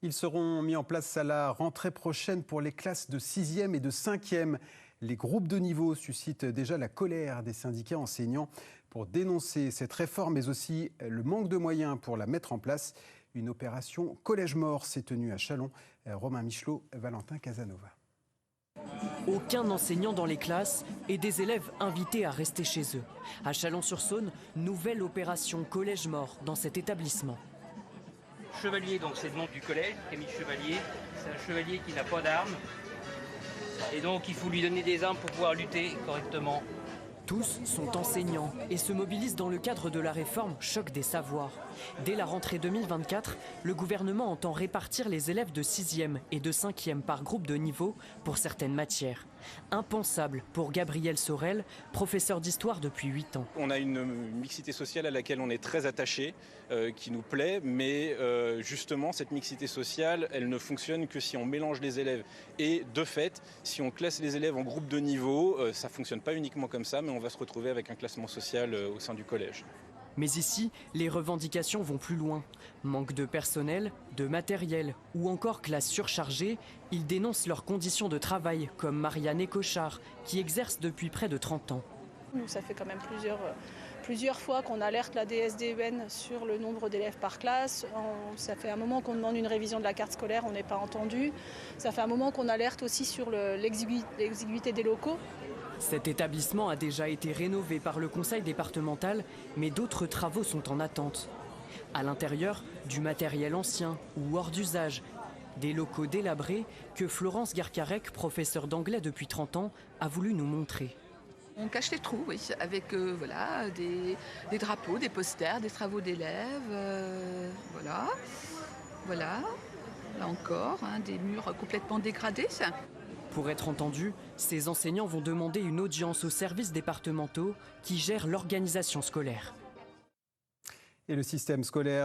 Ils seront mis en place à la rentrée prochaine pour les classes de 6e et de 5e. Les groupes de niveau suscitent déjà la colère des syndicats enseignants pour dénoncer cette réforme, mais aussi le manque de moyens pour la mettre en place. Une opération Collège Mort s'est tenue à Châlons. Romain Michelot, Valentin Casanova. Aucun enseignant dans les classes et des élèves invités à rester chez eux. À Chalon-sur-Saône, nouvelle opération Collège Mort dans cet établissement. Chevalier, donc c'est le nom du collège, Camille Chevalier. C'est un chevalier qui n'a pas d'armes. Et donc il faut lui donner des armes pour pouvoir lutter correctement. Tous sont enseignants et se mobilisent dans le cadre de la réforme Choc des savoirs. Dès la rentrée 2024, le gouvernement entend répartir les élèves de 6e et de 5e par groupe de niveau pour certaines matières. Impensable pour Gabriel Sorel, professeur d'histoire depuis 8 ans. On a une mixité sociale à laquelle on est très attaché, qui nous plaît, mais justement cette mixité sociale, elle ne fonctionne que si on mélange les élèves. Et de fait, si on classe les élèves en groupe de niveau, ça ne fonctionne pas uniquement comme ça, mais on va se retrouver avec un classement social au sein du collège. Mais ici, les revendications vont plus loin. Manque de personnel, de matériel ou encore classe surchargée, ils dénoncent leurs conditions de travail, comme Marianne Écochard, qui exerce depuis près de 30 ans. Ça fait quand même plusieurs fois qu'on alerte la DSDEN sur le nombre d'élèves par classe. Ça fait un moment qu'on demande une révision de la carte scolaire, on n'est pas entendu. Ça fait un moment qu'on alerte aussi sur l'exiguïté des locaux. Cet établissement a déjà été rénové par le conseil départemental, mais d'autres travaux sont en attente. À l'intérieur, du matériel ancien ou hors d'usage, des locaux délabrés que Florence Garcarec, professeure d'anglais depuis 30 ans, a voulu nous montrer. On cache les trous, oui, avec des drapeaux, des posters, des travaux d'élèves, voilà. Là encore, des murs complètement dégradés. Pour être entendus, ces enseignants vont demander une audience aux services départementaux qui gèrent l'organisation scolaire. Et le système scolaire